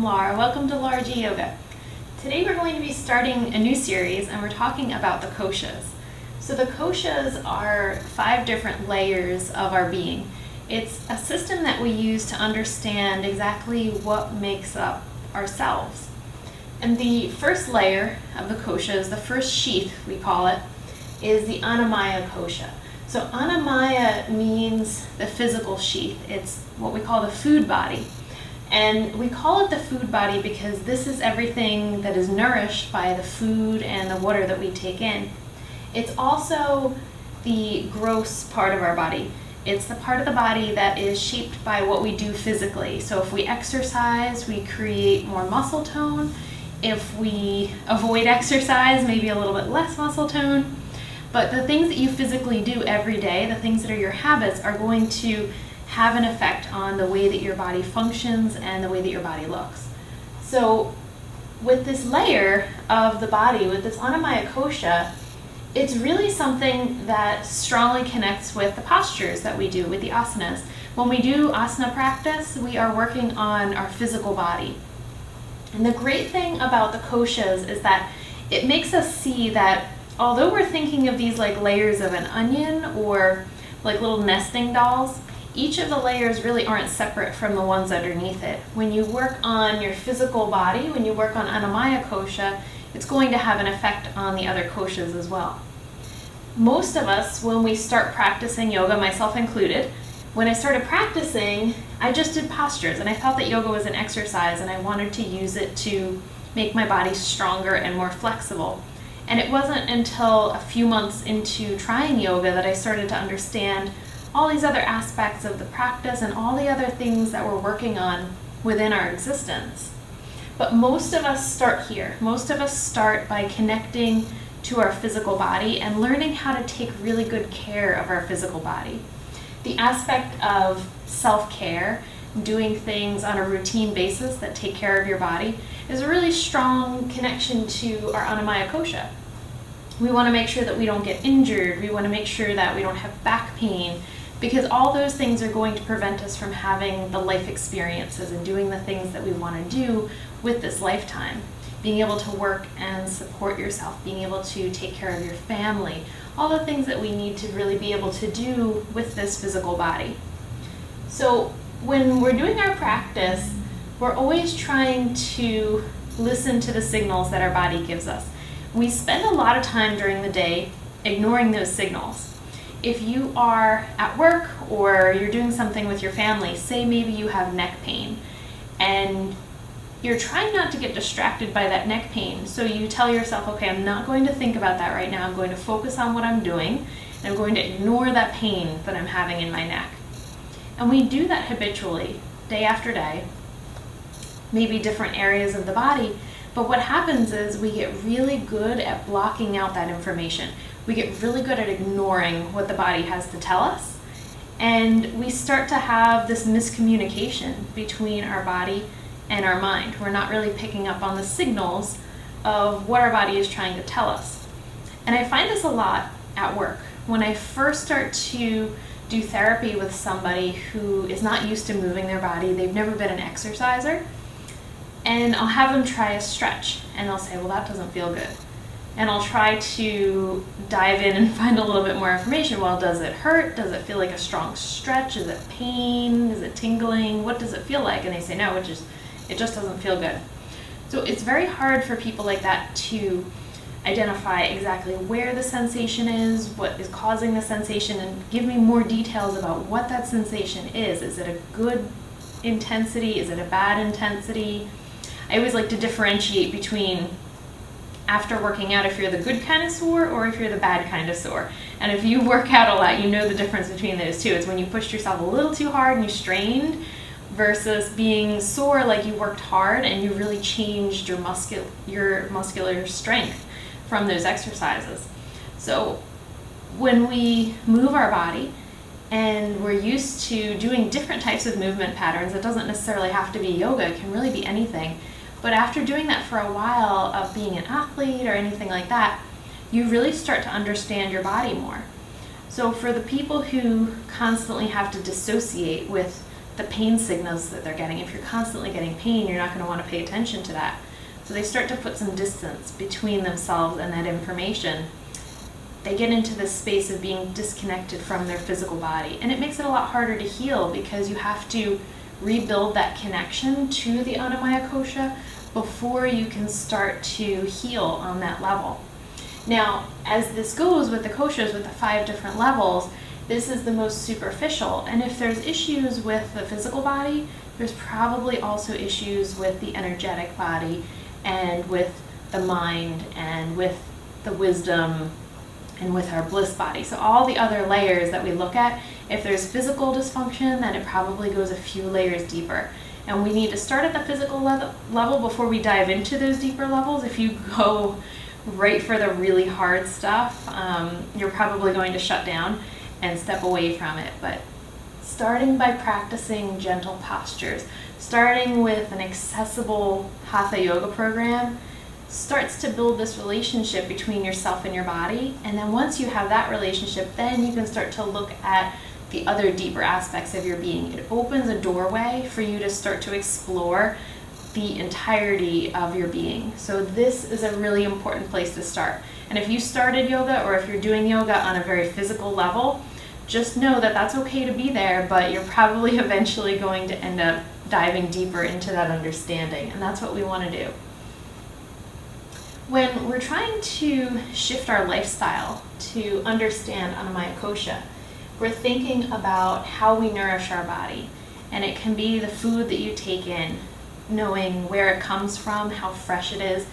Laura. Welcome to LauraGyoga. Today we're going to be starting a new series and we're talking about the Koshas. So the Koshas are 5 different layers of our being. It's a system that we use to understand exactly what makes up ourselves. And the first layer of the Koshas, the first sheath we call it, is the Annamaya Kosha. So Annamaya means the physical sheath. It's what we call the food body. And we call it the food body because this is everything that is nourished by the food and the water that we take in. It's also the gross part of our body. It's the part of the body that is shaped by what we do physically. So if we exercise, we create more muscle tone. If we avoid exercise, maybe a little bit less muscle tone. But the things that you physically do every day, the things that are your habits, are going to have an effect on the way that your body functions and the way that your body looks. So with this layer of the body, with this Annamaya Kosha, it's really something that strongly connects with the postures that we do, with the asanas. When we do asana practice, we are working on our physical body. And the great thing about the koshas is that it makes us see that although we're thinking of these like layers of an onion or like little nesting dolls, each of the layers really aren't separate from the ones underneath it. When you work on your physical body, when you work on Annamaya Kosha, it's going to have an effect on the other koshas as well. Most of us, when we start practicing yoga, myself included, when I started practicing, I just did postures and I thought that yoga was an exercise and I wanted to use it to make my body stronger and more flexible. And it wasn't until a few months into trying yoga that I started to understand all these other aspects of the practice and all the other things that we're working on within our existence. But most of us start here. Most of us start by connecting to our physical body and learning how to take really good care of our physical body. The aspect of self-care, doing things on a routine basis that take care of your body, is a really strong connection to our Annamaya Kosha. We want to make sure that we don't get injured. We want to make sure that we don't have back pain, because all those things are going to prevent us from having the life experiences and doing the things that we want to do with this lifetime. Being able to work and support yourself, being able to take care of your family, all the things that we need to really be able to do with this physical body. So when we're doing our practice, we're always trying to listen to the signals that our body gives us. We spend a lot of time during the day ignoring those signals. If you are at work or you're doing something with your family, say maybe you have neck pain, and you're trying not to get distracted by that neck pain, so you tell yourself, okay, I'm not going to think about that right now, I'm going to focus on what I'm doing, and I'm going to ignore that pain that I'm having in my neck. And we do that habitually, day after day, maybe different areas of the body, but what happens is we get really good at blocking out that information. We get really good at ignoring what the body has to tell us, and we start to have this miscommunication between our body and our mind. We're not really picking up on the signals of what our body is trying to tell us. And I find this a lot at work. When I first start to do therapy with somebody who is not used to moving their body, they've never been an exerciser, and I'll have them try a stretch, and they'll say, well, that doesn't feel good. And I'll try to dive in and find a little bit more information. Well, does it hurt? Does it feel like a strong stretch? Is it pain? Is it tingling? What does it feel like? And they say, no, it just doesn't feel good. So it's very hard for people like that to identify exactly where the sensation is, what is causing the sensation, and give me more details about what that sensation is. Is it a good intensity? Is it a bad intensity? I always like to differentiate between after working out, if you're the good kind of sore or if you're the bad kind of sore. And if you work out a lot, you know the difference between those two. It's when you pushed yourself a little too hard and you strained versus being sore like you worked hard and you really changed your muscular strength from those exercises. So when we move our body and we're used to doing different types of movement patterns, it doesn't necessarily have to be yoga, it can really be anything. But after doing that for a while of being an athlete or anything like that, you really start to understand your body more. So for the people who constantly have to dissociate with the pain signals that they're getting. If you're constantly getting pain, you're not going to want to pay attention to that. So they start to put some distance between themselves and that information. They get into this space of being disconnected from their physical body. And it makes it a lot harder to heal because you have to rebuild that connection to the Annamaya Kosha before you can start to heal on that level. Now, as this goes with the koshas, with the 5 different levels, this is the most superficial. And if there's issues with the physical body, there's probably also issues with the energetic body and with the mind and with the wisdom and with our bliss body. So all the other layers that we look at, if there's physical dysfunction, then it probably goes a few layers deeper. And we need to start at the physical level before we dive into those deeper levels. If you go right for the really hard stuff, you're probably going to shut down and step away from it. But starting by practicing gentle postures, starting with an accessible hatha yoga program, starts to build this relationship between yourself and your body. And then once you have that relationship, then you can start to look at the other deeper aspects of your being. It opens a doorway for you to start to explore the entirety of your being. So this is a really important place to start. And if you started yoga, or if you're doing yoga on a very physical level, just know that that's okay to be there, but you're probably eventually going to end up diving deeper into that understanding. And that's what we want to do. When we're trying to shift our lifestyle to understand Annamaya Kosha, we're thinking about how we nourish our body. And it can be the food that you take in, knowing where it comes from, how fresh it is,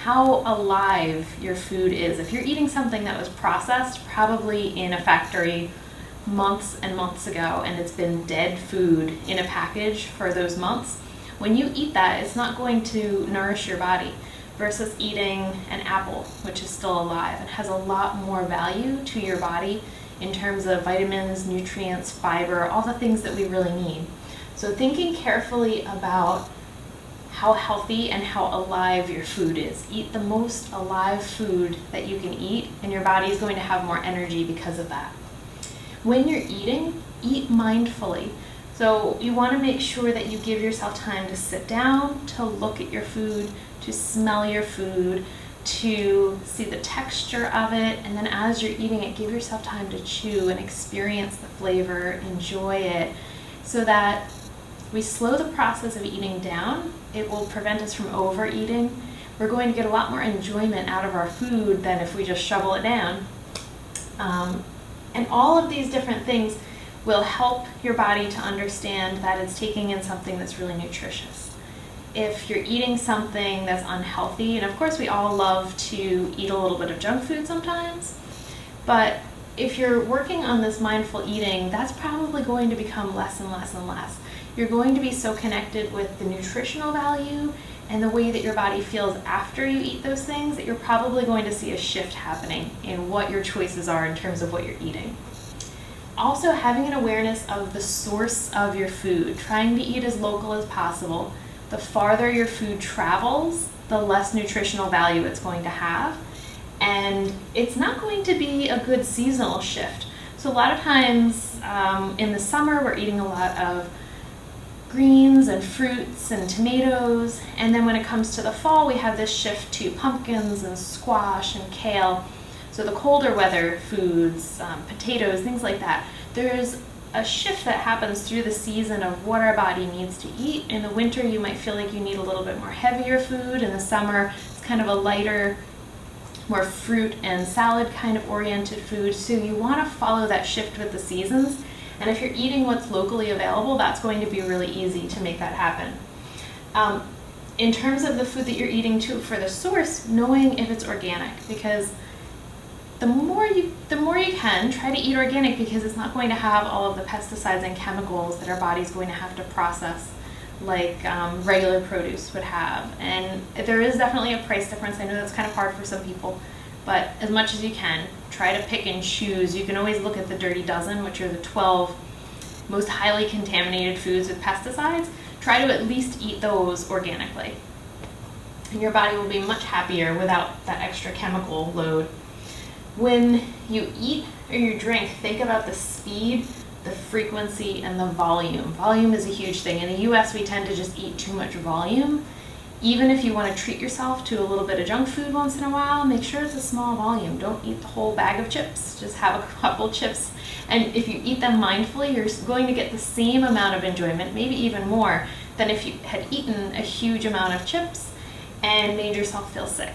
how alive your food is. If you're eating something that was processed, probably in a factory months and months ago, and it's been dead food in a package for those months, when you eat that, it's not going to nourish your body. Versus eating an apple, which is still alive and has a lot more value to your body in terms of vitamins, nutrients, fiber, all the things that we really need. So thinking carefully about how healthy and how alive your food is. Eat the most alive food that you can eat, and your body is going to have more energy because of that. When you're eating, eat mindfully. So you want to make sure that you give yourself time to sit down, to look at your food, to smell your food, to see the texture of it, and then as you're eating it, give yourself time to chew and experience the flavor, enjoy it, so that we slow the process of eating down. It will prevent us from overeating. We're going to get a lot more enjoyment out of our food than if we just shovel it down. And all of these different things will help your body to understand that it's taking in something that's really nutritious. If you're eating something that's unhealthy, and of course we all love to eat a little bit of junk food sometimes, but if you're working on this mindful eating, that's probably going to become less and less and less. You're going to be so connected with the nutritional value and the way that your body feels after you eat those things that you're probably going to see a shift happening in what your choices are in terms of what you're eating. Also, having an awareness of the source of your food, trying to eat as local as possible. The farther your food travels, the less nutritional value it's going to have. And it's not going to be a good seasonal shift. So a lot of times in the summer, we're eating a lot of greens and fruits and tomatoes. And then when it comes to the fall, we have this shift to pumpkins and squash and kale. So the colder weather foods, potatoes, things like that. There's a shift that happens through the season of what our body needs to eat. In the winter, you might feel like you need a little bit more heavier food. In the summer, it's kind of a lighter, more fruit and salad kind of oriented food. So you want to follow that shift with the seasons. And if you're eating what's locally available, that's going to be really easy to make that happen. In terms of the food that you're eating too, for the source, knowing if it's organic, because the more you can, try to eat organic, because it's not going to have all of the pesticides and chemicals that our body's going to have to process like regular produce would have. And there is definitely a price difference. I know that's kind of hard for some people, but as much as you can, try to pick and choose. You can always look at the Dirty Dozen, which are the 12 most highly contaminated foods with pesticides. Try to at least eat those organically. And your body will be much happier without that extra chemical load. When you eat or you drink, think about the speed the frequency and the volume. Volume is a huge thing. In the US, we tend to just eat too much volume. Even if you want to treat yourself to a little bit of junk food once in a while, make sure it's a small volume. Don't eat the whole bag of chips. Just have a couple chips. And if you eat them mindfully, you're going to get the same amount of enjoyment, maybe even more, than if you had eaten a huge amount of chips and made yourself feel sick.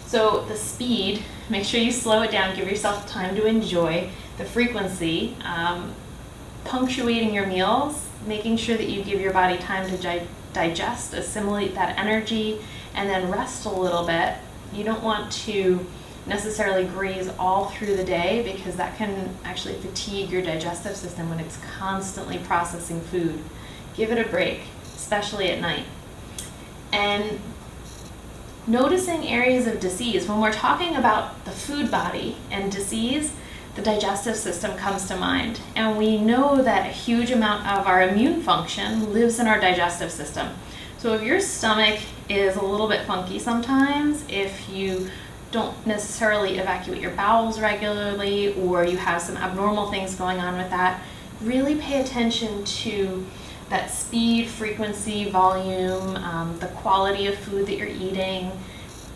So the speed, make sure you slow it down, give yourself time to enjoy. The frequency, punctuating your meals, making sure that you give your body time to digest, assimilate that energy, and then rest a little bit. You don't want to necessarily graze all through the day because that can actually fatigue your digestive system when it's constantly processing food. Give it a break, especially at night. And noticing areas of disease. When we're talking about the food body and disease, the digestive system comes to mind. And we know that a huge amount of our immune function lives in our digestive system. So if your stomach is a little bit funky sometimes, if you don't necessarily evacuate your bowels regularly, or you have some abnormal things going on with that, really pay attention to that speed, frequency, volume, the quality of food that you're eating,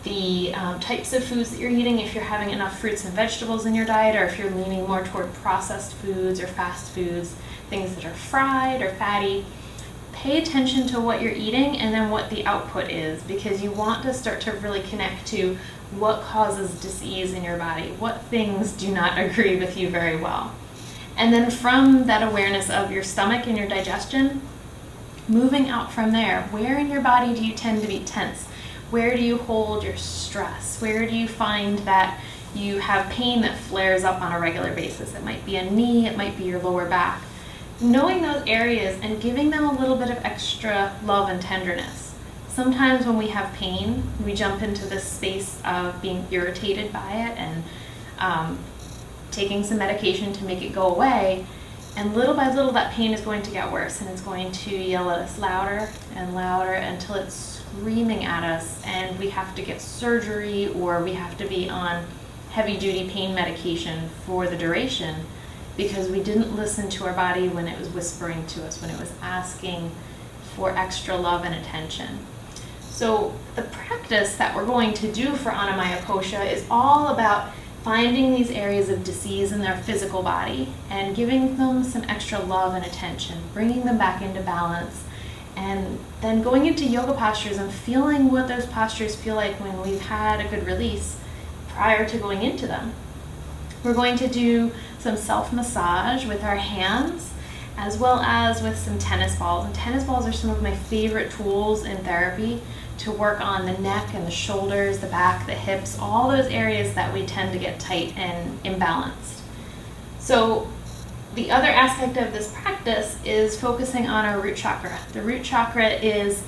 the types of foods that you're eating, if you're having enough fruits and vegetables in your diet, or if you're leaning more toward processed foods or fast foods, things that are fried or fatty. Pay attention to what you're eating and then what the output is, because you want to start to really connect to what causes disease in your body, what things do not agree with you very well. And then from that awareness of your stomach and your digestion, moving out from there, where in your body do you tend to be tense? Where do you hold your stress? Where do you find that you have pain that flares up on a regular basis? It might be a knee, it might be your lower back. Knowing those areas and giving them a little bit of extra love and tenderness. Sometimes when we have pain, we jump into this space of being irritated by it and taking some medication to make it go away, and little by little that pain is going to get worse, and it's going to yell at us louder and louder until it's screaming at us, and we have to get surgery or we have to be on heavy duty pain medication for the duration because we didn't listen to our body when it was whispering to us, when it was asking for extra love and attention. So the practice that we're going to do for Annamaya Kosha is all about finding these areas of disease in their physical body and giving them some extra love and attention, bringing them back into balance, and then going into yoga postures and feeling what those postures feel like when we've had a good release prior to going into them. We're going to do some self-massage with our hands as well as with some tennis balls. And tennis balls are some of my favorite tools in therapy to work on the neck and the shoulders, the back, the hips, all those areas that we tend to get tight and imbalanced. So the other aspect of this practice is focusing on our root chakra. The root chakra is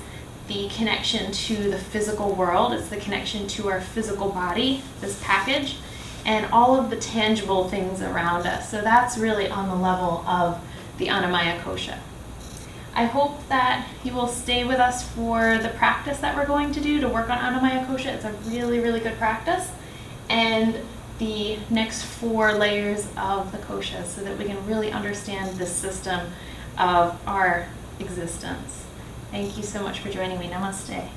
the connection to the physical world. It's the connection to our physical body, this package, and all of the tangible things around us. So that's really on the level of the Annamaya Kosha. I hope that you will stay with us for the practice that we're going to do to work on Annamaya Kosha. It's a really, really good practice. And the next 4 layers of the Koshas so that we can really understand this system of our existence. Thank you so much for joining me. Namaste.